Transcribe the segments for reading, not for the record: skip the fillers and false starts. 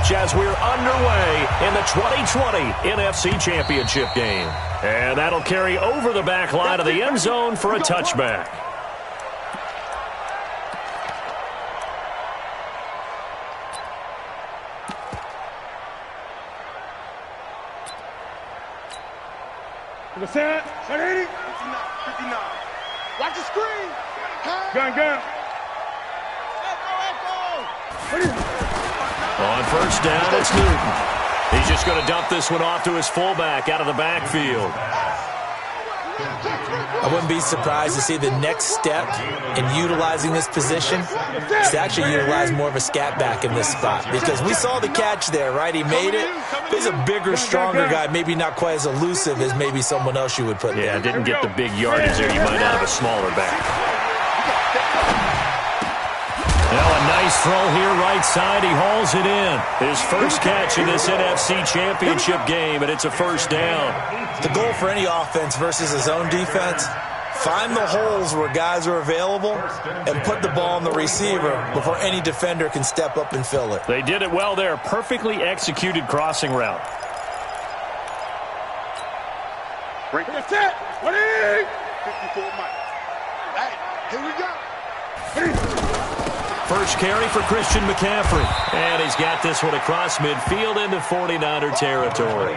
stretch as we're underway in the 2020 NFC Championship game. And that'll carry over the back line of the end zone for a touchback. Watch the screen. Gun. On first down, it's Newton. He's just going to dump this one off to his fullback out of the backfield. I wouldn't be surprised to see the next step in utilizing this position is to actually utilize more of a scat back in this spot, because we saw the catch there, right? He made it. He's a bigger, stronger guy, maybe not quite as elusive as maybe someone else you would put there. Yeah, didn't get the big yardage there you might out of a smaller back. Now a nice throw here right side. He hauls it in. His first catch in this NFC Championship game, and it's a first down. The goal for any offense versus his own defense, find the holes where guys are available and put the ball on the receiver before any defender can step up and fill it. They did it well there. Perfectly executed crossing route. That's it. 54 Mike. Hey, here we go. First carry for Christian McCaffrey. And he's got this one across midfield into 49er territory.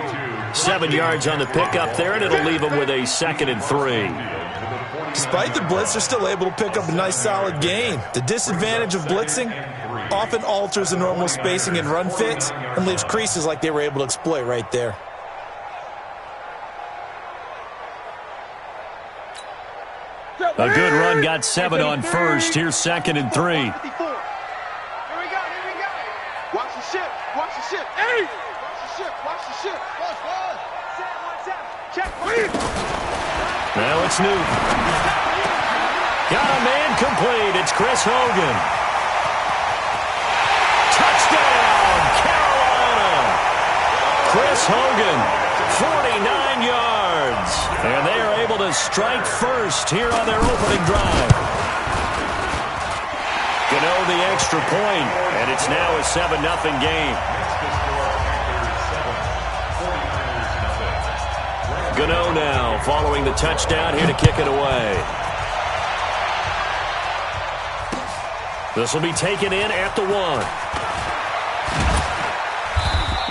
7 yards on the pickup there, and it'll leave him with a 2nd and 3. Despite the blitz, they're still able to pick up a nice solid gain. The disadvantage of blitzing often alters the normal spacing and run fits and leaves creases like they were able to exploit right there. A good run, got 7 on first. Here's 2nd and 3. Here we go. Watch the ship. Hey! Watch the ship. Check. Now it's Newton. Got a man complete. It's Chris Hogan. Touchdown, Carolina. Chris Hogan, 49 yards. And they are able to strike first here on their opening drive. Gano the extra point, and it's now a 7-0 game. Gano now following the touchdown here to kick it away. This will be taken in at the 1.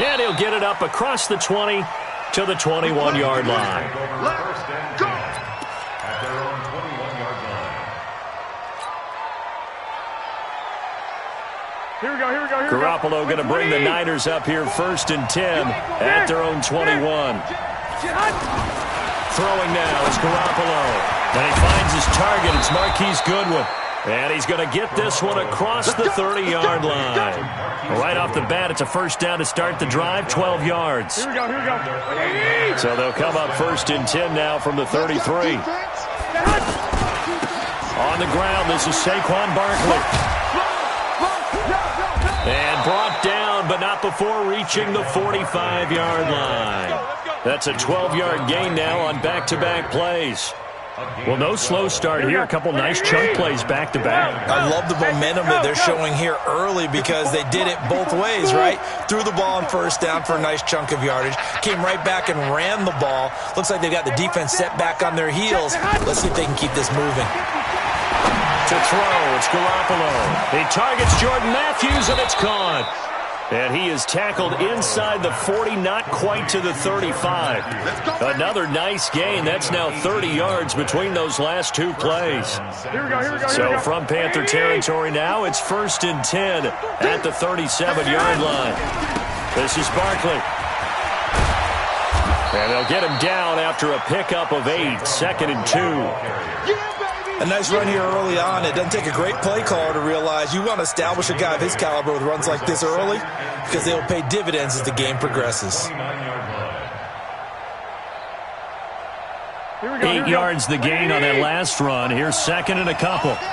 And he'll get it up across the 20 to the 21-yard line. Here we go. Garoppolo going to bring the Niners up here 1st and 10 at their own 21. Throwing now is Garoppolo. And he finds his target. It's Marquise Goodwin. And he's going to get this one across the 30-yard line. Right off the bat, it's a first down to start the drive, 12 yards. Here we go. So they'll come up 1st and 10 now from the 33. On the ground, this is Saquon Barkley. And brought down, but not before reaching the 45-yard line. That's a 12-yard gain now on back-to-back plays. Well, no slow start here. A couple nice chunk plays back-to-back. I love the momentum that they're showing here early because they did it both ways, right? Threw the ball on first down for a nice chunk of yardage. Came right back and ran the ball. Looks like they got the defense set back on their heels. Let's see if they can keep this moving. To throw, it's Garoppolo. He targets Jordan Matthews, and it's caught. And he is tackled inside the 40, not quite to the 35. Another nice gain. That's now 30 yards between those last 2 plays. Here we go. So from Panther territory now, it's 1st and 10 at the 37-yard line. This is Barkley. And they'll get him down after a pickup of 8, 2nd and 2. A nice run here early on. It doesn't take a great play caller to realize you want to establish a guy of his caliber with runs like this early because they will pay dividends as the game progresses. 8 yards the gain on that last run. Here's 2nd and a couple. 11.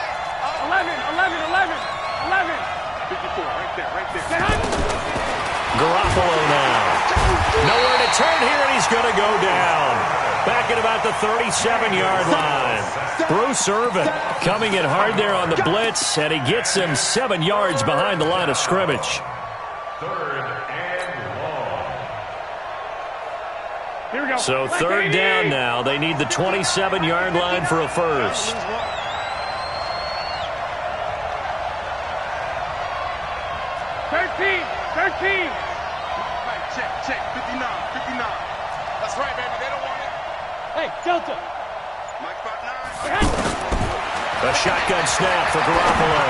54, right there. Garoppolo now. Nowhere to turn here, and he's going to go down. Back at about the 37-yard line. Bruce Irvin coming in hard there on the blitz, and he gets him 7 yards behind the line of scrimmage. Here we go. So third down now. They need the 27-yard line for a first. 13. Check. 59. That's right, baby. They don't want it. Hey, Delta. Mike 5'9". A shotgun snap for Garoppolo.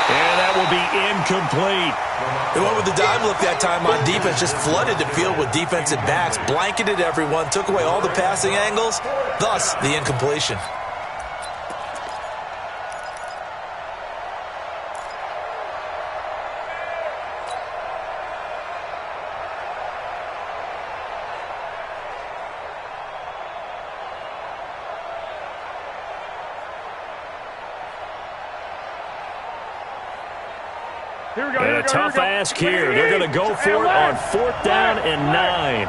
And that will be incomplete. They went with the dime look that time on defense, just flooded the field with defensive backs, blanketed everyone, took away all the passing angles, thus the incompletion. And a tough ask here. They're going to go for it on 4th down and 9.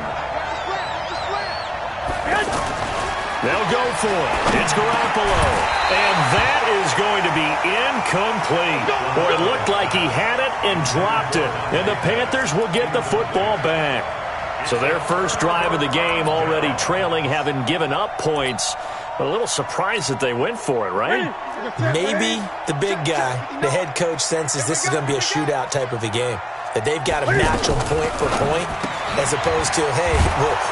They'll go for it. It's Garoppolo. And that is going to be incomplete. Boy, it looked like he had it and dropped it. And the Panthers will get the football back. So their first drive of the game already trailing, having given up points. But a little surprised that they went for it, right? Maybe the big guy, the head coach, senses this is going to be a shootout type of a game. That they've got to match them point for point, as opposed to, hey,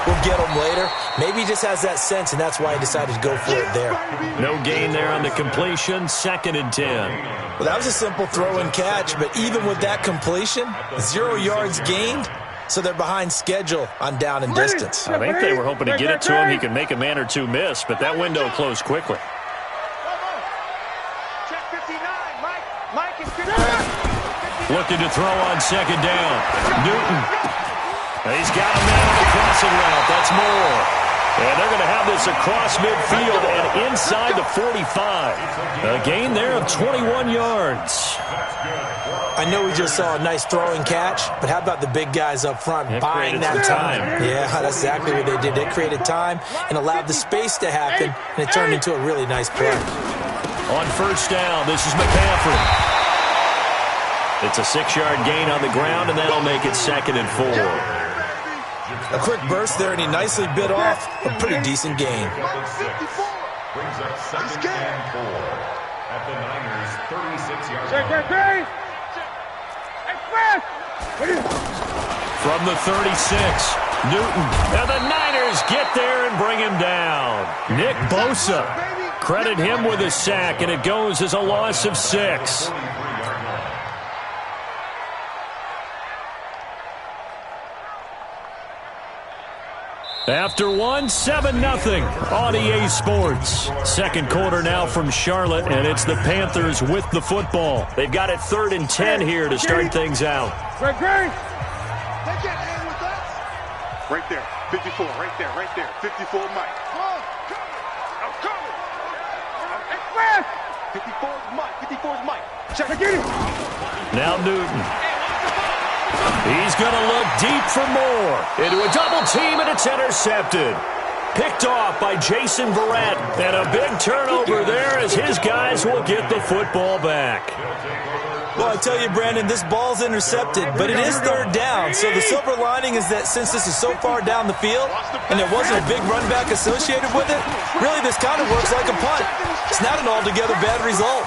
we'll get them later. Maybe he just has that sense, and that's why he decided to go for it there. No gain there on the completion, 2nd and 10. Well, that was a simple throw and catch, but even with that completion, 0 yards gained. So they're behind schedule on down and distance. I think they were hoping to get it to him. He could make a man or two miss, but that window closed quickly. Check 59. Mike is 59. Looking to throw on 2nd down. Newton. He's got a man on the crossing route. That's more. And they're going to have this across midfield and inside the 45. A gain there of 21 yards. I know we just saw a nice throwing catch, but how about the big guys up front buying that time? Yeah, that's exactly what they did. They created time and allowed the space to happen, and it turned into a really nice play. On 1st down, this is McCaffrey. It's a 6-yard gain on the ground, and that'll make it 2nd and 4. A quick burst there, and he nicely bit off a pretty decent gain. Brings up 2nd and 4 at the Niners' 36-yard line. From the 36, Newton. And the Niners get there and bring him down. Nick Bosa. Credit him with a sack, and it goes as a loss of 6. After one, 7-0 on EA Sports. Second quarter now from Charlotte, and it's the Panthers with the football. They've got it 3rd and 10 here to start things out. They can't hang with us. Right there. 54. Right there. 54 Mike. I'm coming. Express. 54's Mike. Check. Now Newton. He's going to look deep for more. Into a double team, and it's intercepted. Picked off by Jason Verrett. And a big turnover there as his guys will get the football back. Well, I tell you, Brandon, this ball's intercepted, but it is 3rd down. So the silver lining is that since this is so far down the field and there wasn't a big run back associated with it, really this kind of works like a punt. It's not an altogether bad result.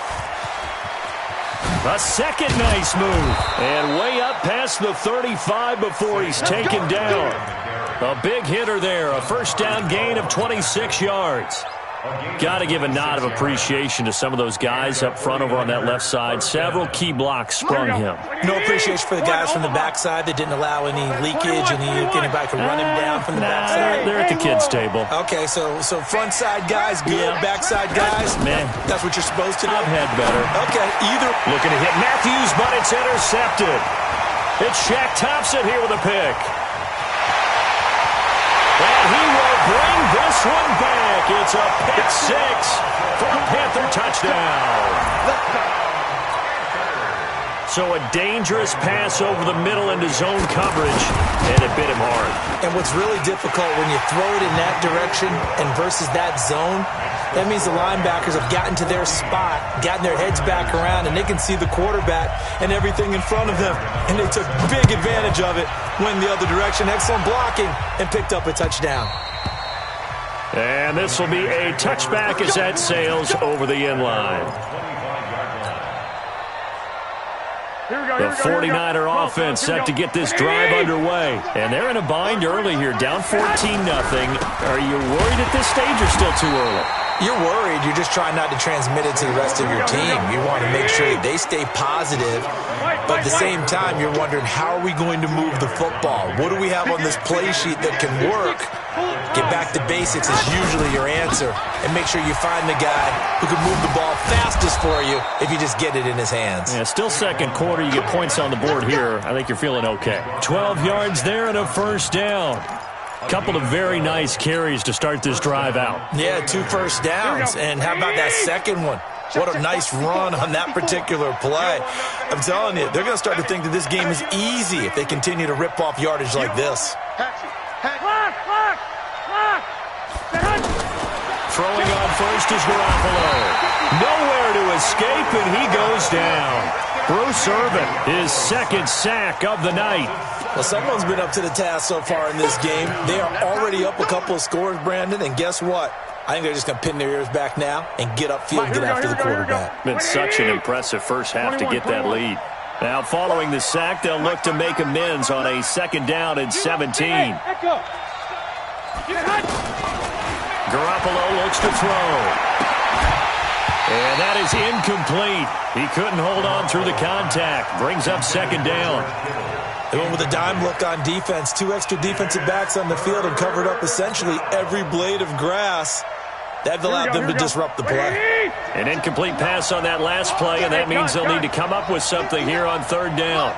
A second nice move. And way up past the 35 before he's taken down. A big hitter there. A 1st down gain of 26 yards. Got to give a nod of appreciation to some of those guys up front over on that left side. Several key blocks sprung him. No appreciation for the guys from the backside that didn't allow any leakage, anybody could run him down from the backside. They're at the kids' table. Okay, so front side guys good, backside guys, man, that's what you're supposed to do. I've had better. Okay, either. Looking to hit Matthews, but it's intercepted. It's Shaq Thompson here with a pick. And he will bring this one back. It's a pick 6 for a Panther touchdown. So a dangerous pass over the middle into zone coverage, and it bit him hard. And what's really difficult when you throw it in that direction and versus that zone, that means the linebackers have gotten to their spot, gotten their heads back around, and they can see the quarterback and everything in front of them. And they took big advantage of it, went the other direction, excellent blocking, and picked up a touchdown. And this will be a touchback as that sails over the end line. The 49er offense set to get this drive underway. And they're in a bind early here, down 14-0. Are you worried at this stage or still too early? You're worried. You're just trying not to transmit it to the rest of your team. You want to make sure they stay positive. But at the same time, you're wondering, how are we going to move the football? What do we have on this play sheet that can work? Get back to basics is usually your answer. And make sure you find the guy who can move the ball fastest for you if you just get it in his hands. Yeah, still second quarter. You get points on the board here. I think you're feeling okay. 12 yards there and a first down. Couple of very nice carries to start this drive out. Yeah, 2 first downs. And how about that second one? What a nice run on that particular play. I'm telling you, they're going to start to think that this game is easy if they continue to rip off yardage like this. Throwing on first is Garoppolo. Nowhere to escape, and he goes down. Bruce Irvin, his second sack of the night. Well, someone's been up to the task so far in this game. They are already up a couple of scores, Brandon, and guess what? I think they're just going to pin their ears back now and get upfield and get after the quarterback. Been such an impressive first half to get that lead. Now, following the sack, they'll look to make amends on a second down and 17. Garoppolo looks to throw. And that is incomplete. He couldn't hold on through the contact. Brings up second down. They went with a dime look on defense. 2 extra defensive backs on the field and covered up essentially every blade of grass. That allowed them to disrupt the play. An incomplete pass on that last play, and that means they'll need to come up with something here on third down.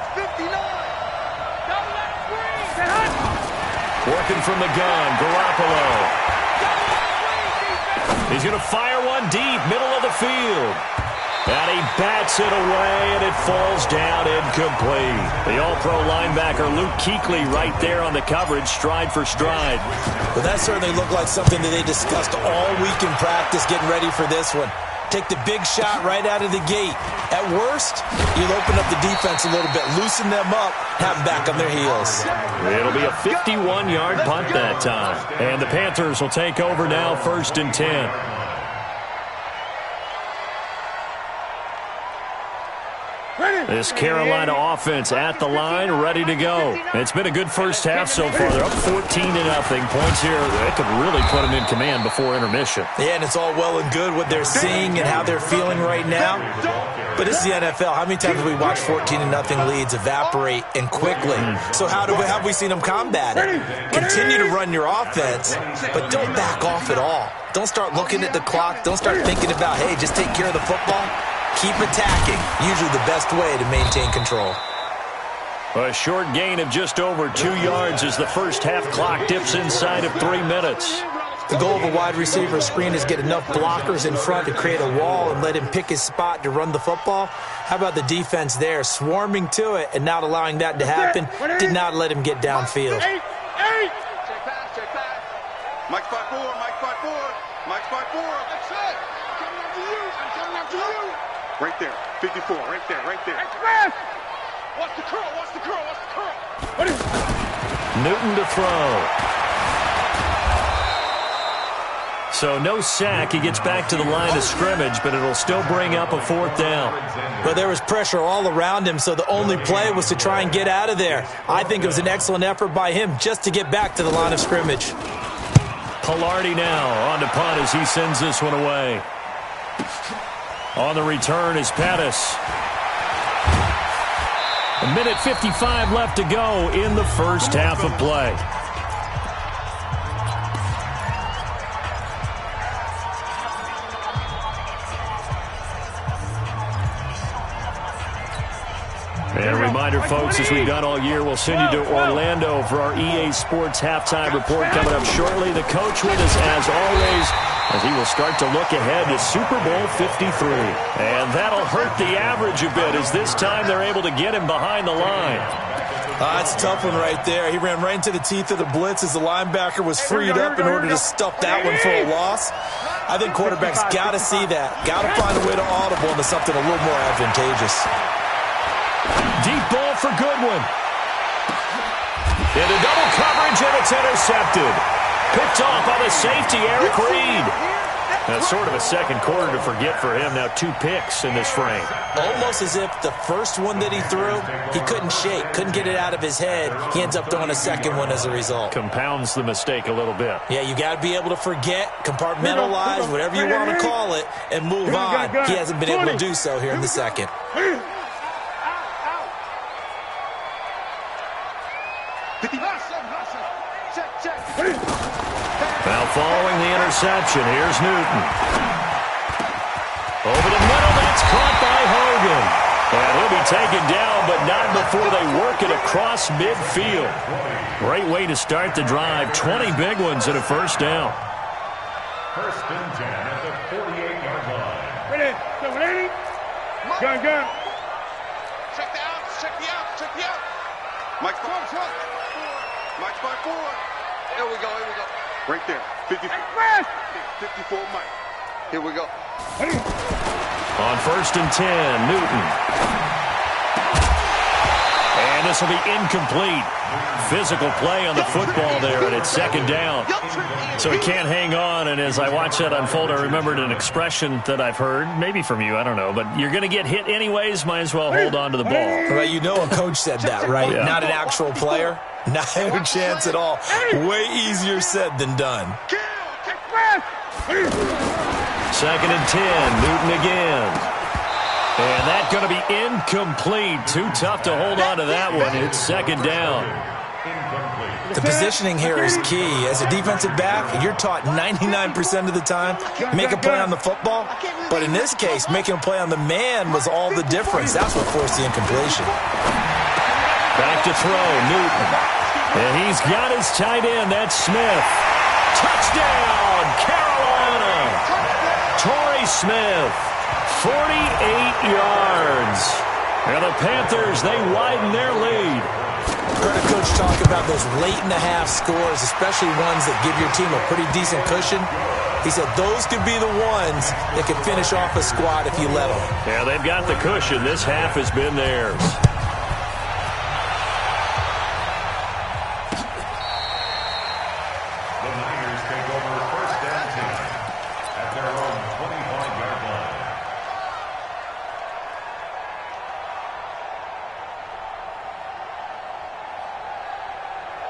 Working from the gun, Garoppolo. He's going to fire one deep, middle of the field. And he bats it away, and it falls down incomplete. The all-pro linebacker Luke Kuechly right there on the coverage, stride for stride. Well, that certainly looked like something that they discussed all week in practice, getting ready for this one. Take the big shot right out of the gate. At worst, you'll open up the defense a little bit, loosen them up, have them back on their heels. It'll be a 51-yard punt that time. And the Panthers will take over now, 1st and 10. This Carolina offense at the line, ready to go. It's been a good first half so far. They're up 14-0. Points here, they could really put them in command before intermission. Yeah, and it's all well and good what they're seeing and how they're feeling right now. But this is the NFL. How many times have we watched 14-0 leads evaporate and quickly? So have we seen them combat it? Continue to run your offense, but don't back off at all. Don't start looking at the clock. Don't start thinking about, hey, just take care of the football. Keep attacking. Usually the best way to maintain control. A short gain of just over 2 yards as the first half clock dips inside of 3 minutes. The goal of a wide receiver screen is get enough blockers in front to create a wall and let him pick his spot to run the football. How about the defense there, swarming to it and not allowing that to happen? Did not let him get downfield. Check pass. Mike 5-4, Mike 5-4, Mike 5-4. That's it. I'm coming after you. I'm coming after you. Right there, 54, right there, right there. Express! Watch the curl, watch the curl, watch the curl. What is Newton to throw. So no sack. He gets back to the line of scrimmage, but it'll still bring up a 4th down. But there was pressure all around him, so the only play was to try and get out of there. I think it was an excellent effort by him just to get back to the line of scrimmage. Pilardi now on to punt as he sends this one away. On the return is Pettis. 1:55 left to go in the first half of play. And we Reminder, folks, as we've done all year, we'll send you to Orlando for our EA Sports halftime report coming up shortly. The coach with us, as always, as he will start to look ahead to Super Bowl 53. And that'll hurt the average a bit, as this time they're able to get him behind the line. That's a tough one right there. He ran right into the teeth of the blitz as the linebacker was freed up in order to stuff that one for a loss. I think quarterbacks got to see that. Got to find a way to audible into something a little more advantageous. Deep ball for Goodwin. Into double coverage, and it's intercepted. Picked off by the safety, Eric Reed. That's sort of a second quarter to forget for him. Now 2 picks in this frame. Almost as if the first one that he threw, he couldn't shake, couldn't get it out of his head. He ends up throwing a second one as a result. Compounds the mistake a little bit. Yeah, you got to be able to forget, compartmentalize, whatever you want to call it, and move on. He hasn't been able to do so here in the second. Now following the interception, here's Newton. Over the middle, that's caught by Hogan. And he'll be taken down, but not before they work it across midfield. Great way to start the drive. 20 big ones and a first down. First and 10 at the 48-yard line. Ready? Gun. Check the outs, check the outs, check the outs. Mike's by 4. Here we go. Right there. 54 Mike. Here we go. On first and 10, Newton. And this will be incomplete. Physical play on the football there, and it's second down. So he can't hang on, and as I watch that unfold, I remembered an expression that I've heard, maybe from you, I don't know, but you're going to get hit anyways, might as well hold on to the ball. Right, you know a coach said that, right? Yeah. Not an actual player. Not a chance at all. Way easier said than done. Second and 10, Newton again. And that's going to be incomplete. Too tough to hold on to that one. It's second down. The positioning here is key. As a defensive back, you're taught 99% of the time, make a play on the football. But in this case, making a play on the man was all the difference. That's what forced the incompletion. Back to throw, Newton. And he's got his tight end. That's Smith. Touchdown, Carolina. Torrey Smith, 48 yards. And the Panthers, they widen their lead. Heard a coach talk about those late-in-the-half scores, especially ones that give your team a pretty decent cushion. He said those could be the ones that could finish off a squad if you let them. Yeah, they've got the cushion. This half has been theirs. The Niners take over first and 10 at their own 25-yard line.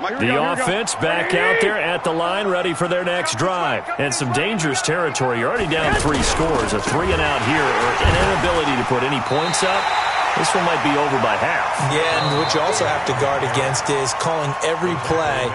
The offense back out there at the line, ready for their next drive. And some dangerous territory. You're already down 3 scores. A 3-and-out here, or an inability to put any points up. This one might be over by half. Yeah, and what you also have to guard against is calling every play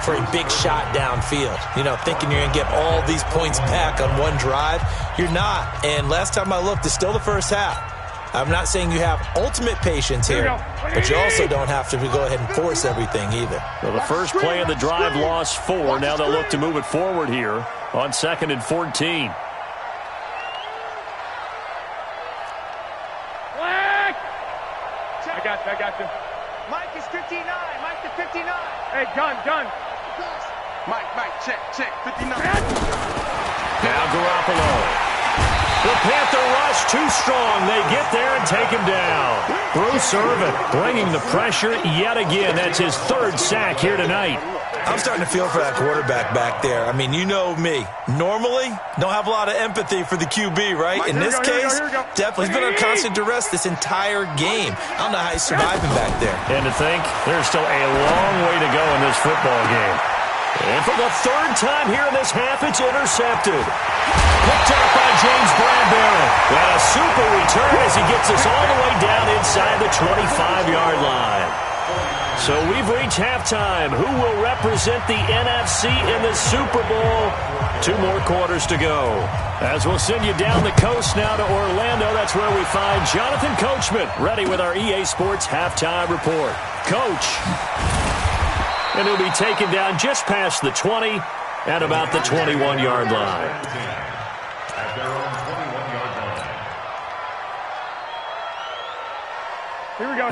for a big shot downfield. You know, thinking you're going to get all these points back on one drive. You're not. And last time I looked, it's still the first half. I'm not saying you have ultimate patience here, but you also don't have to go ahead and force everything either. Well, the first play of the drive lost 4. Now they'll look to move it forward here on 2nd and 14. I got you. Mike is 59. Mike to 59. Hey, gun. Mike, check. 59. Now Garoppolo. The Panther rush too strong. They get there and take him down. Bruce Irvin bringing the pressure yet again. That's his 3rd sack here tonight. I'm starting to feel for that quarterback back there. I mean, you know me. Normally, don't have a lot of empathy for the QB, right? In this case, definitely. He's been under constant duress this entire game. I don't know how he's surviving back there. And to think, there's still a long way to go in this football game. And for the 3rd time here in this half, it's intercepted. Picked up by James Bradbury. And a super return as he gets us all the way down inside the 25-yard line. So we've reached halftime. Who will represent the NFC in the Super Bowl? 2 more quarters to go. As we'll send you down the coast now to Orlando, that's where we find Jonathan Coachman, ready with our EA Sports halftime report. Coach. And he'll be taken down just past the 20 at about the 21-yard line. At their own 21-yard line.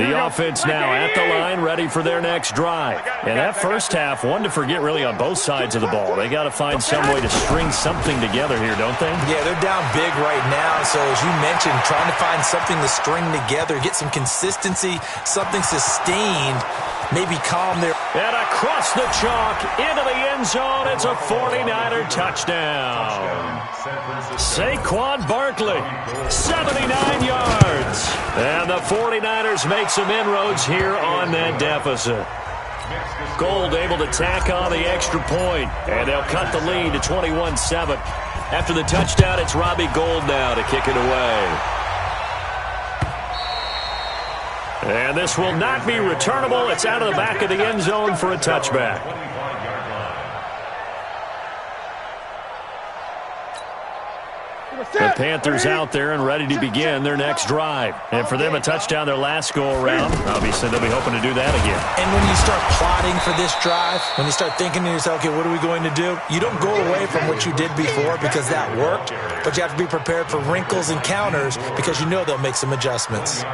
The offense now at the line, ready for their next drive. And that first half, one to forget really on both sides of the ball. They got to find some way to string something together here, don't they? Yeah, they're down big right now. So as you mentioned, trying to find something to string together, get some consistency, something sustained, maybe calm their... And across the chalk, into the end zone, it's a 49er touchdown. Saquon Barkley, 79 yards. And the 49ers make some inroads here on that deficit. Gold able to tack on the extra point, and they'll cut the lead to 21-7. After the touchdown, it's Robbie Gould now to kick it away. And this will not be returnable. It's out of the back of the end zone for a touchback. The Panthers out there and ready to begin their next drive. And for them, a touchdown their last go-around. Obviously, they'll be hoping to do that again. And when you start plotting for this drive, when you start thinking to yourself, okay, what are we going to do? You don't go away from what you did before because that worked, but you have to be prepared for wrinkles and counters because you know they'll make some adjustments.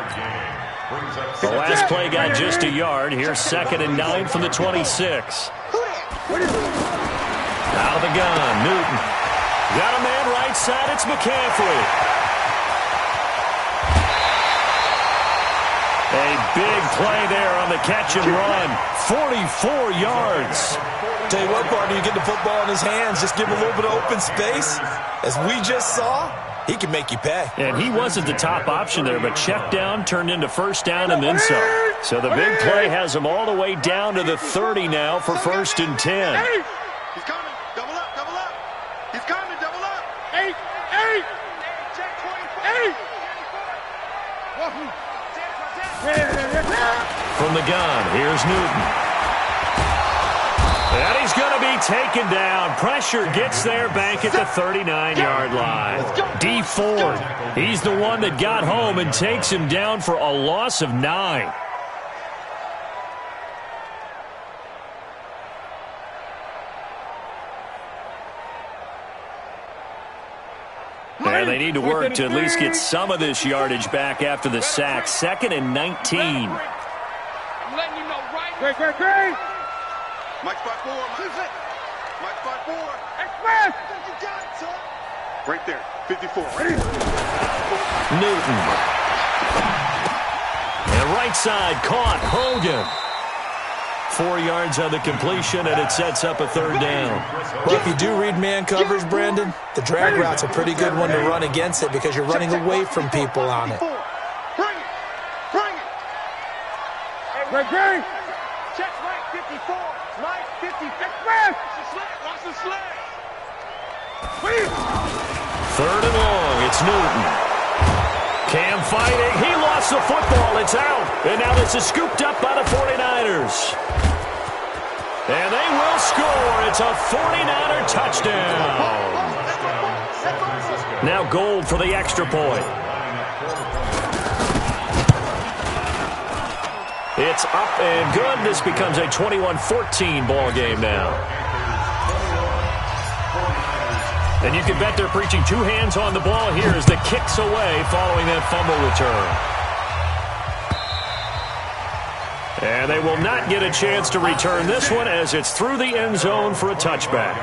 The last play got just a yard. Here's 2nd and 9 from the 26. Out of the gun, Newton. Got a man right side, it's McCaffrey. A big play there on the catch and run. 44 yards. Tell you what, partner, you get the football in his hands, just give him a little bit of open space. As we just saw, he can make you pay. And he wasn't the top option there, but check down turned into first down and then some. So the big play has him all the way down to the 30 now for 1st and 10. He's coming. Double up, double up. He's coming, double up. 8. From the gun, here's Newton. And he's going to be taken down. Pressure gets there back at the 39-yard line. D Ford, he's the one that got home and takes him down for a loss of 9. And they need to work to at least get some of this yardage back after the sack. 2nd and 19. I'm letting you know right now. Great. Mike spot 4. Mike spot 4. Express. Right there. 54. Newton. And right side caught. Hogan. 4 yards on the completion, and it sets up a 3rd down. Well, if you do read man coverage, Brandon, the drag route's a pretty good one to run against it because you're running away from people on it. Bring it. Great. Check Mike 54. Mike 50. Express. Watch the slant. 3rd and long. It's Newton. Cam fighting. He lost the football. It's out. And now this is scooped up by the 49ers. And they will score. It's a 49er touchdown. Now Gold for the extra point. It's up and good. This becomes a 21-14 ball game now. And you can bet they're preaching 2 hands on the ball here as the kick's away following that fumble return. And they will not get a chance to return this one as it's through the end zone for a touchback.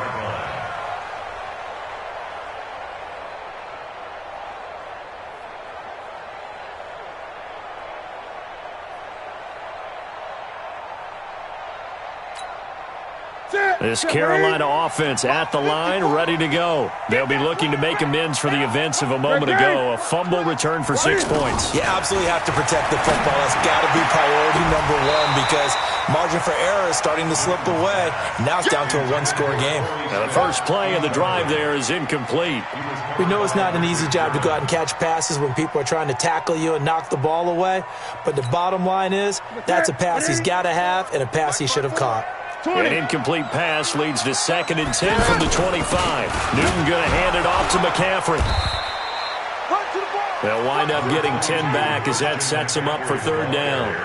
This Carolina offense at the line, ready to go. They'll be looking to make amends for the events of a moment ago. A fumble return for 6 points. You absolutely have to protect the football. That's got to be priority number 1 because Margin for error is starting to slip away. Now it's down to a one-score game. Now the first play of the drive there is incomplete. We know it's not an easy job to go out and catch passes when people are trying to tackle you and knock the ball away. But the bottom line is, that's a pass he's got to have and a pass he should have caught. An incomplete pass leads to 2nd and 10 from the 25. Newton going to hand it off to McCaffrey. They'll wind up getting 10 back as that sets him up for 3rd down.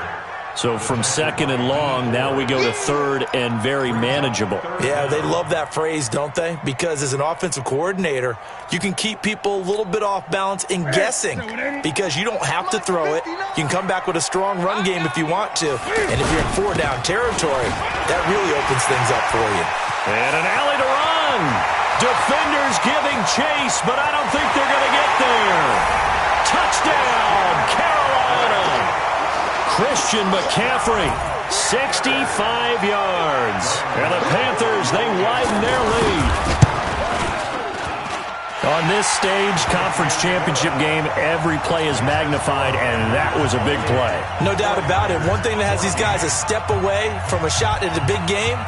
So from 2nd and long, now we go to 3rd and very manageable. Yeah, they love that phrase, don't they? Because as an offensive coordinator, you can keep people a little bit off balance in guessing because you don't have to throw it. You can come back with a strong run game if you want to. And if you're in 4-down territory, that really opens things up for you. And an alley to run. Defenders giving chase, but I don't think they're going to get there. Touchdown, Carolina. Christian McCaffrey, 65 yards. And the Panthers, they widen their lead. On this stage, conference championship game, every play is magnified, and that was a big play. No doubt about it. One thing that has these guys a step away from a shot at a big game,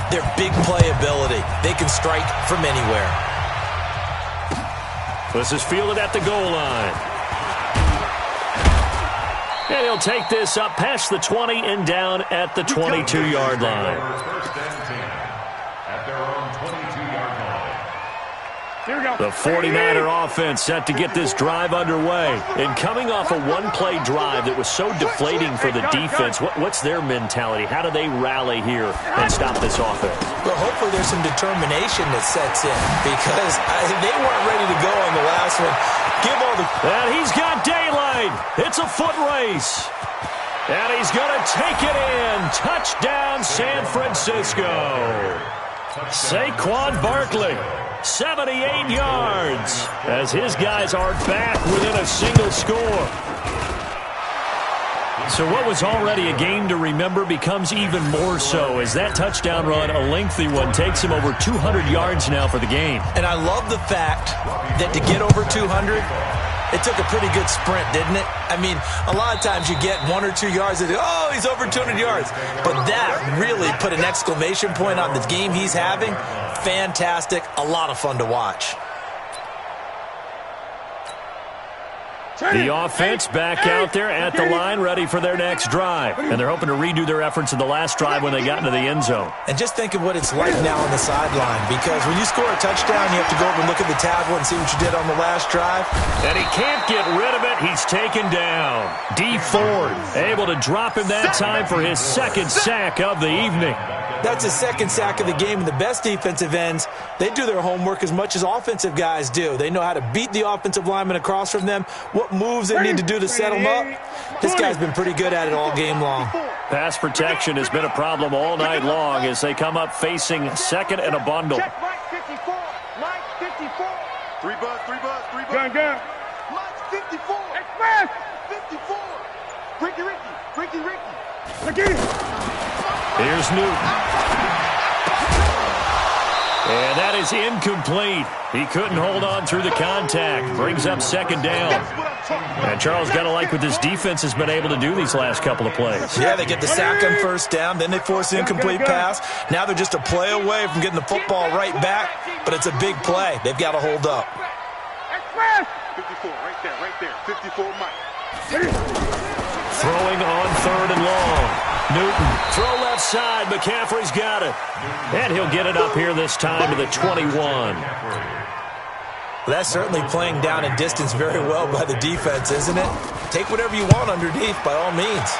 their big play ability. They can strike from anywhere. This is fielded at the goal line. And he'll take this up past the 20 and down at the 22-yard line. The 49er offense set to get this drive underway. And coming off a one-play drive that was so deflating for the defense, what's their mentality? How do they rally here and stop this offense? Well, hopefully there's some determination that sets in because they weren't ready to go on the last one. And he's got daylight. It's a foot race. And he's going to take it in. Touchdown, San Francisco. Saquon Barkley, 78 yards, as his guys are back within a single score. So what was already a game to remember becomes even more so as that touchdown run, a lengthy one, takes him over 200 yards now for the game. And I love the fact that to get over 200, it took a pretty good sprint, didn't it? I mean, a lot of times you get 1 or 2 yards and, oh, he's over 200 yards. But that really put an exclamation point on the game he's having. Fantastic. A lot of fun to watch. The offense back out there at the line, ready for their next drive. And they're hoping to redo their efforts in the last drive when they got into the end zone. And just think of what it's like now on the sideline, because when you score a touchdown, you have to go over and look at the tablet and see what you did on the last drive. And he can't get rid of it. He's taken down. D Ford able to drop him that time for his 2nd sack of the evening. That's his 2nd sack of the game, and the best defensive ends, they do their homework as much as offensive guys do. They know how to beat the offensive lineman across from them, what moves they need to do to set them up. This guy's been pretty good at it all game long. Pass protection has been a problem all night long as they come up facing 2nd and a bundle. Check, Mike 54. Mike 54. 3 buzz, 3 buzz, 3 buzz. Gun. Mike 54. Express. 54. Ricky. Here's Newton. And that is incomplete. He couldn't hold on through the contact. Brings up 2nd down. And Charles got to like what this defense has been able to do these last couple of plays. Yeah, they get the sack on 1st down, then they force the incomplete pass. Now they're just a play away from getting the football right back, but it's a big play. They've got to hold up. 54, right there. 54, Mike. Throwing on 3rd and long. Newton, throw left side. McCaffrey's got it. And he'll get it up here this time to the 21. Well, that's certainly playing down and distance very well by the defense, isn't it? Take whatever you want underneath, by all means.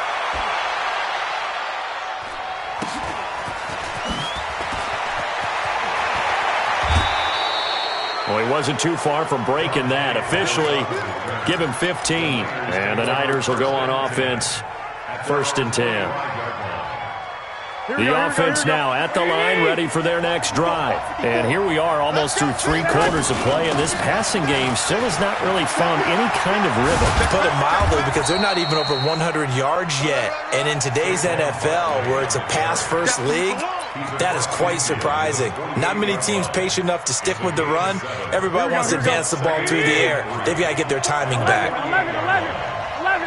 Well, he wasn't too far from breaking that. Officially, give him 15. And the Niners will go on offense. 1st and 10. The offense now at the line, ready for their next drive. And here we are almost through 3 quarters of play, and this passing game still has not really found any kind of rhythm. To put it mildly, because they're not even over 100 yards yet. And in today's NFL, where it's a pass-first league, that is quite surprising. Not many teams patient enough to stick with the run. Everybody wants to advance the ball through the air. They've got to get their timing back. 11.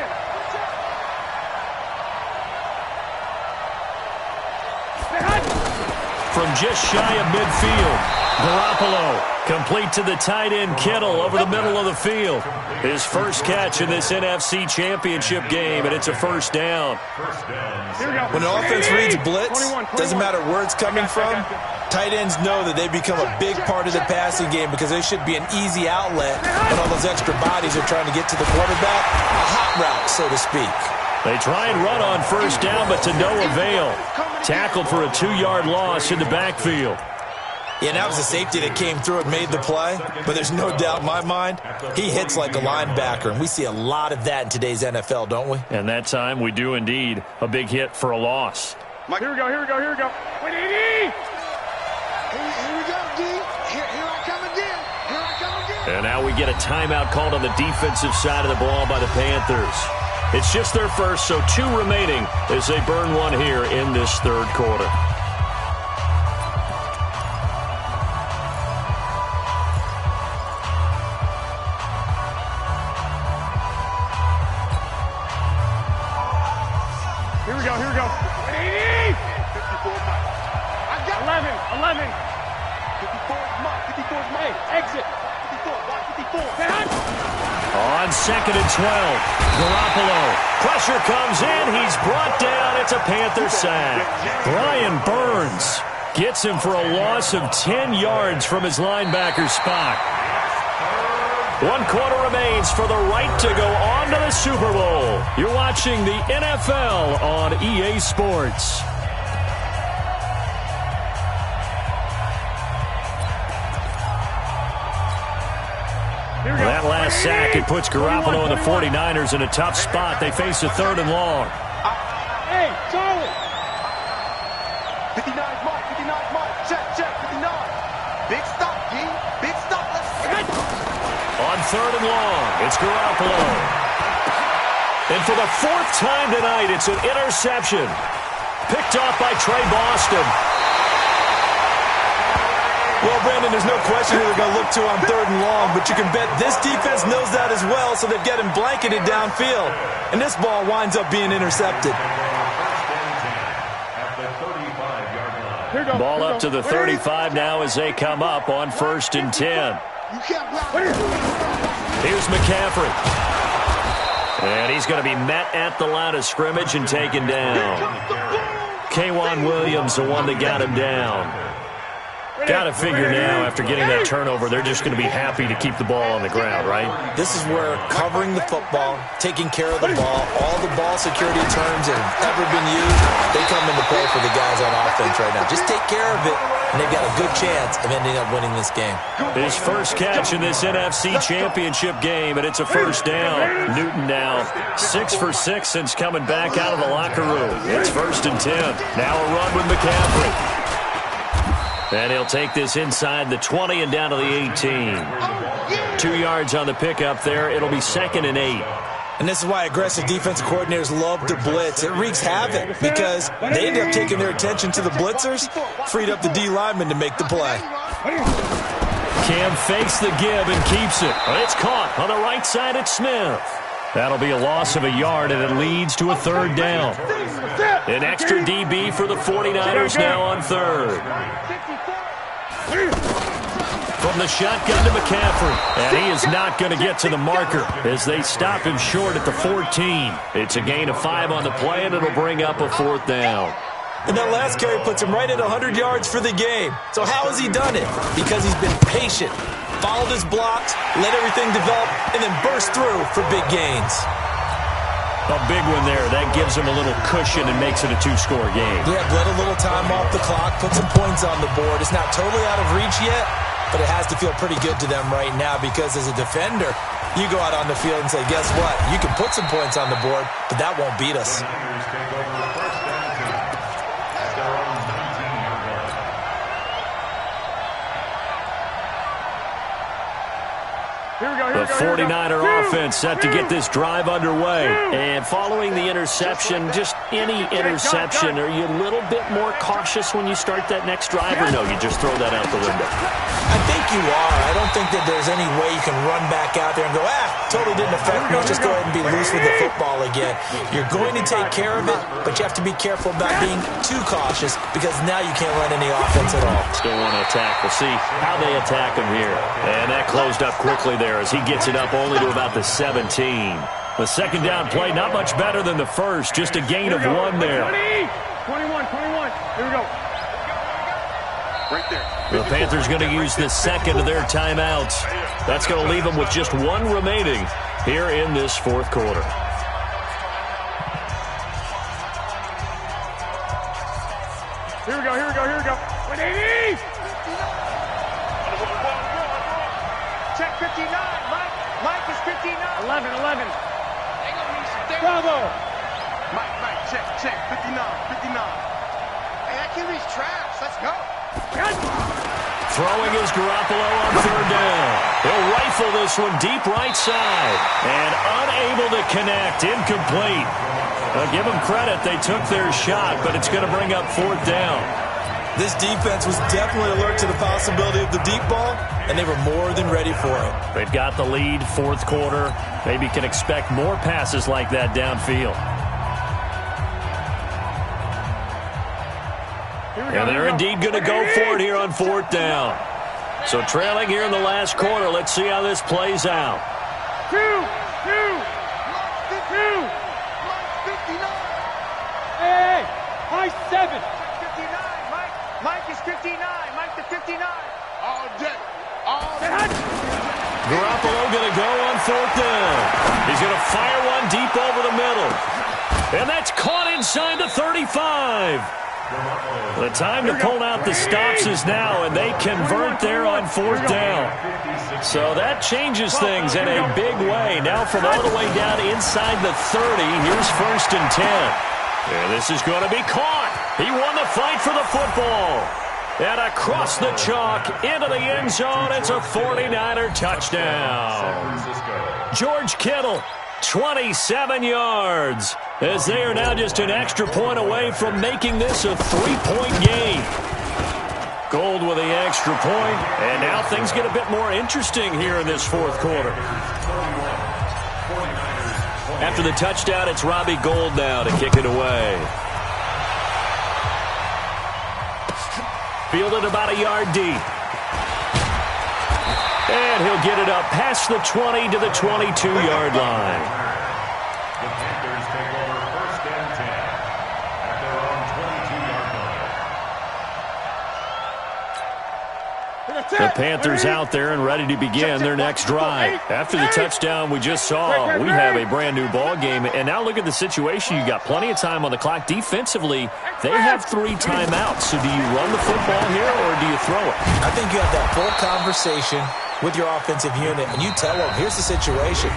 from just shy of midfield. Garoppolo complete to the tight end Kittle over the middle of the field. His first catch in this NFC Championship game, and it's a first down. When an offense reads blitz, doesn't matter where it's coming from, tight ends know that they become a big part of the passing game because they should be an easy outlet when all those extra bodies are trying to get to the quarterback. A hot route, so to speak. They try and run on first down, but to no avail. Tackled for a 2-yard loss in the backfield. Yeah, and that was a safety that came through and made the play, but there's no doubt in my mind, he hits like a linebacker, and we see a lot of that in today's NFL, don't we? And that time, we do indeed. A big hit for a loss. Mike, here we go. Wait, Eddie! Here we go, D. Here I come again. And now we get a timeout called on the defensive side of the ball by the Panthers. It's just their first, so 2 remaining as they burn one here in this third quarter. Here we go. 54 Mike. I got 11. 54 is Mike. Exit. 54. Watch 54. On 2nd and 12, Garoppolo. Pressure comes in. He's brought down. It's a Panther sack. Brian Burns gets him for a loss of 10 yards from his linebacker spot. 1 quarter remains for the right to go on to the Super Bowl. You're watching the NFL on EA Sports. That last sack, it puts Garoppolo and the 49ers in a tough spot. They face a 3rd and long. Hey, Charlie! 59 Mike. Check, 59. Big stop, G. Big stop. On 3rd and long, it's Garoppolo. And for the 4th time tonight, it's an interception. Picked off by Trey Boston. Well, Brandon, there's no question who they're going to look to on 3rd and long, but you can bet this defense knows that as well, so they've got him blanketed downfield. And this ball winds up being intercepted. Ball up to the 35 now as they come up on 1st and 10. Here's McCaffrey. And he's going to be met at the line of scrimmage and taken down. K'Wan Williams, the one that got him down. Got to figure now, after getting that turnover, they're just going to be happy to keep the ball on the ground, right? This is where covering the football, taking care of the ball, all the ball security terms that have ever been used, they come into play for the guys on offense right now. Just take care of it, and they've got a good chance of ending up winning this game. His first catch in this NFC Championship game, and it's a first down. Newton now 6 for 6 since coming back out of the locker room. It's 1st and 10. Now a run with McCaffrey. And he'll take this inside the 20 and down to the 18. 2 yards on the pickup there. It'll be 2nd and 8. And this is why aggressive defensive coordinators love to blitz. It wreaks havoc because they end up taking their attention to the blitzers, freed up the D lineman to make the play. Cam fakes the give and keeps it. But it's caught on the right side at Smith. That'll be a loss of a yard, and it leads to a 3rd down. An extra DB for the 49ers now on 3rd. From the shotgun to McCaffrey. And he is not going to get to the marker as they stop him short at the 14. It's a gain of 5 on the play, and it'll bring up a 4th down. And that last carry puts him right at 100 yards for the game. So how has he done it? Because he's been patient, followed his blocks, let everything develop, and then burst through for big gains. A big one there. That gives him a little cushion and makes it a 2-score game. Yeah, let a little time off the clock, put some points on the board. It's not totally out of reach yet, but it has to feel pretty good to them right now because as a defender, you go out on the field and say, guess what? You can put some points on the board, but that won't beat us. The 49er offense set to get this drive underway. And following the interception, just any interception, are you a little bit more cautious when you start that next drive, or no, you just throw that out the window? I think you are. I don't think that there's any way you can run back out there and go, totally didn't affect me. Let's just go ahead and be loose with the football again. You're going to take care of it, but you have to be careful about being too cautious because now you can't run any offense at all. Still want to attack. We'll see how they attack him here. And that closed up quickly there as he gets it up only to about the 17. The second down play, not much better than the first, just a gain of 1 there. 21. Here we go. Right there. The Panthers going to use the second of their timeouts. That's going to leave them with just 1 remaining here in this fourth quarter. Here we go. 180! Check 59. Mike is 59. 11. Bravo! Mike, check. 59. Hey, that QB's trash. Let's go. Throwing is Garoppolo on third down. He'll rifle this one deep right side. And unable to connect. Incomplete. Well, give them credit. They took their shot, but it's going to bring up fourth down. This defense was definitely alert to the possibility of the deep ball, and they were more than ready for it. They've got the lead, fourth quarter. Maybe can expect more passes like that downfield. And they're indeed going to go for it here on fourth down. So trailing here in the last quarter. Let's see how this plays out. 2. Hey, high 7. 59. Mike is 59. Mike to 59. All day. Garoppolo going to go on fourth down. He's going to fire one deep over the middle. And that's caught inside the 35. The time to pull out the stops is now, and they convert there on fourth down. So that changes things in a big way. Now from all the way down inside the 30, here's 1st and 10. And this is going to be caught. He won the fight for the football. And across the chalk into the end zone, it's a 49er touchdown. George Kittle, 27 yards, as they are now just an extra point away from making this a 3-point game. Gold with the extra point, and now things get a bit more interesting here in this fourth quarter. After the touchdown, it's Robbie Gould now to kick it away. Fielded about a yard deep. And he'll get it up past the 20 to the 22-yard line. The Panthers take over 1st and 10 at their own 22-yard line. The Panthers out there and ready to begin their next drive. After the touchdown we just saw, we have a brand-new ball game. And now look at the situation. You've got plenty of time on the clock. Defensively, they have 3 timeouts. So do you run the football here or do you throw it? I think you have that full conversation with your offensive unit, and you tell them, here's the situation.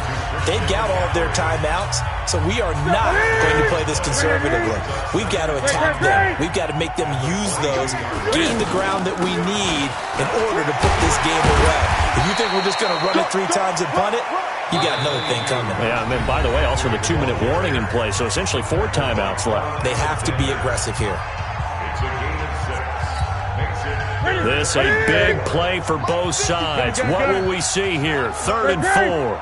They've got all of their timeouts, so we are not going to play this conservatively. We've got to attack them. We've got to make them use those, gain the ground that we need in order to put this game away. If you think we're just going to run it 3 times and punt it, you got another thing coming. Yeah, and then, by the way, also the 2-minute warning in play, so essentially 4 timeouts left. They have to be aggressive here. It's a gain of 6. Makes it This a big play for both sides. What will we see here? 3rd and 4.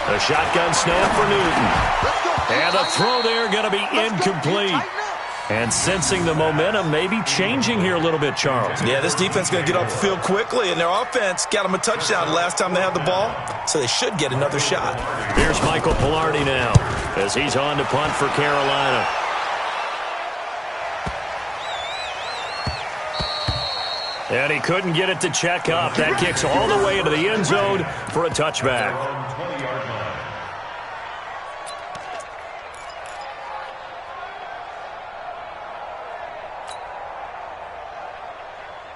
The shotgun snap for Newton. And a throw there going to be incomplete. And sensing the momentum maybe changing here a little bit, Charles. Yeah, this defense is going to get off the field quickly, and their offense got them a touchdown last time they had the ball, so they should get another shot. Here's Michael Pilardi now as he's on to punt for Carolina. And he couldn't get it to check up. That kicks all the way into the end zone for a touchback. 20-yard line.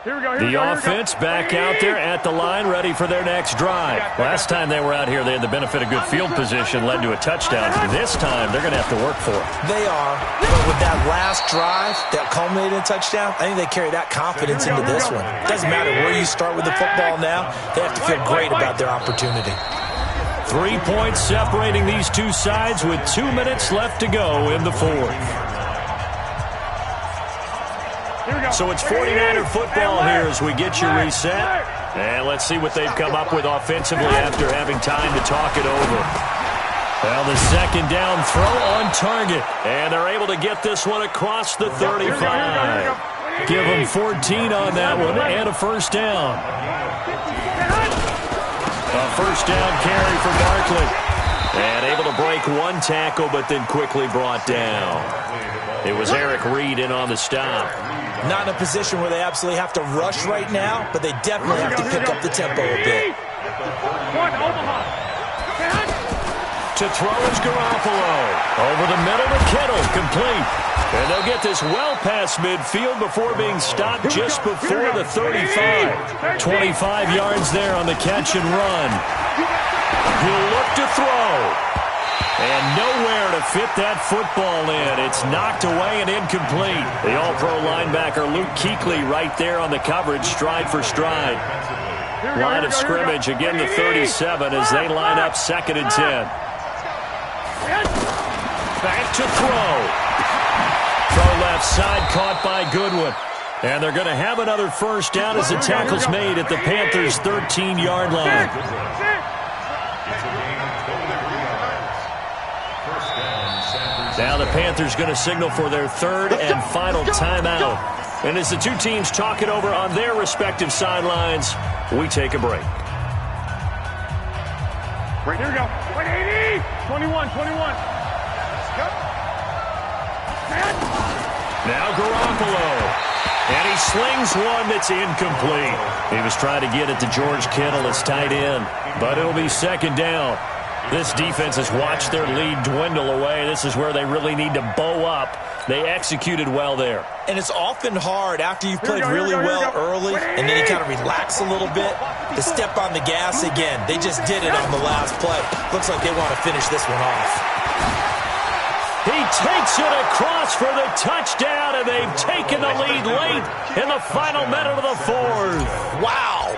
The offense back out there at the line, ready for their next drive. Last time they were out here, they had the benefit of good field position, led to a touchdown. This time, they're going to have to work for it. They are, but with that last drive that culminated in a touchdown, I think they carry that confidence into this one. It doesn't matter where you start with the football now. They have to feel great about their opportunity. 3 points separating these two sides with 2 minutes left to go in the fourth. So it's 49er football here as we get you reset. And let's see what they've come up with offensively after having time to talk it over. Well, the second down throw on target. And they're able to get this one across the 35. Give them 14 on that one and a first down. A first down carry for Barkley. And able to break one tackle, but then quickly brought down. It was Eric Reed in on the stop. Not in a position where they absolutely have to rush right now, but they definitely have to pick up the tempo a bit. To throw is Garoppolo. Over the middle to Kittle, complete. And they'll get this well past midfield before being stopped just before the 35. 25 yards there on the catch and run. He'll look to throw. And nowhere to fit that football in. It's knocked away and incomplete. The all-pro linebacker Luke Kuechly right there on the coverage, stride for stride. Line of scrimmage, again the 37 as they line up 2nd and 10. Back to throw. Throw left side, caught by Goodwin. And they're going to have another first down as the tackle's made at the Panthers' 13-yard line. Now the Panthers going to signal for their 3rd and final timeout. And as the two teams talk it over on their respective sidelines, we take a break. Right, here we go. 180. 21. Now Garoppolo. And he slings one that's incomplete. He was trying to get it to George Kittle as tight end, but it'll be 2nd down. This defense has watched their lead dwindle away. This is where they really need to bow up. They executed well there. And it's often hard after you've played really well early and then you kind of relax a little bit to step on the gas again. They just did it on the last play. Looks like they want to finish this one off. He takes it across for the touchdown, and they've taken the lead late in the final minute of the fourth. Wow.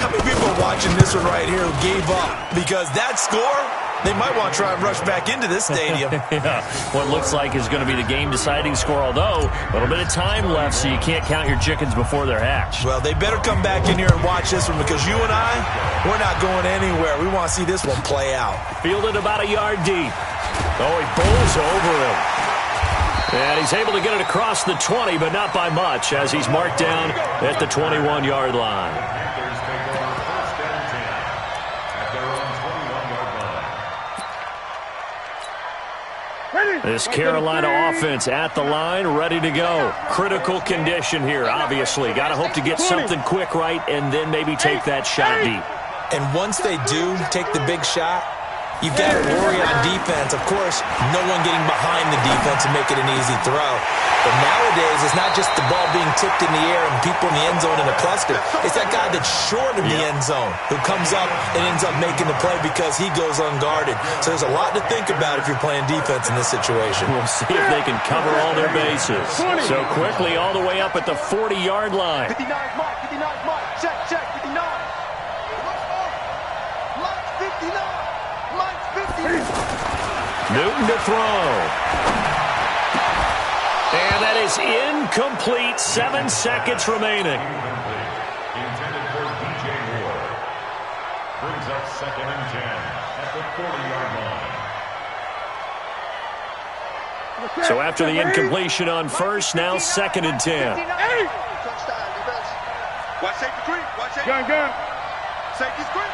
How many people are watching this one right here who gave up? Because that score, they might want to try and rush back into this stadium. Yeah, what looks like is going to be the game-deciding score, although a little bit of time left, so you can't count your chickens before they're hatched. Well, they better come back in here and watch this one because you and I, we're not going anywhere. We want to see this one play out. Fielded about a yard deep. Oh, he bowls over him. And he's able to get it across the 20, but not by much, as he's marked down at the 21-yard line. This Carolina offense at the line, ready to go. Critical condition here, obviously. Got to hope to get something quick right and then maybe take that shot deep. And once they do take the big shot, you've got to worry on defense. Of course, no one getting behind the defense and make it an easy throw. But nowadays, it's not just the ball being tipped in the air and people in the end zone in a cluster. It's that guy that's short of the end zone who comes up and ends up making the play because he goes unguarded. So there's a lot to think about if you're playing defense in this situation. We'll see if they can cover all their bases. So quickly all the way up at the 40-yard line. 59 mark, 59 mark. Check, 59. Mike's 59. Newton to throw. And that is incomplete. 7 seconds remaining. Intended for DJ Ward. Brings up 2nd and 10 at the 40-yard line. So after the incompletion on first, now 2nd and 10. Watch safety creep. Watch safety. Gun. Safety's creeping.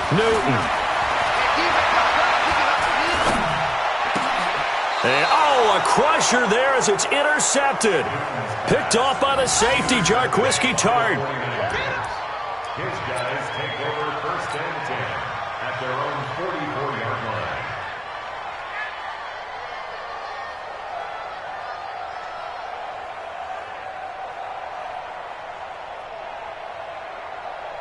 Newton. And, a crusher there as it's intercepted. Picked off by the safety, Jarquiski Tart. His guys take over 1st and 10 at their own 44-yard line.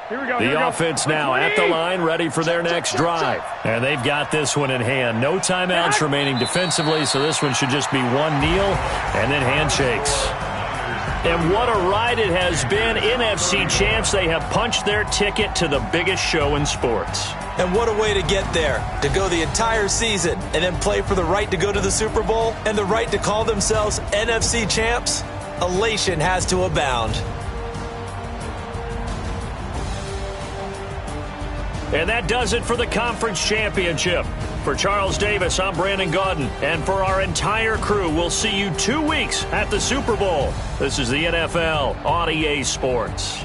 The offense now at the line, ready for their next drive. And they've got this one in hand. No timeouts remaining defensively, so this one should just be one kneel and then handshakes. And what a ride it has been. NFC champs, they have punched their ticket to the biggest show in sports. And what a way to get there, to go the entire season and then play for the right to go to the Super Bowl and the right to call themselves NFC champs. Elation has to abound. And that does it for the conference championship. For Charles Davis, I'm Brandon Gaudin. And for our entire crew, we'll see you 2 weeks at the Super Bowl. This is the NFL on EA Sports.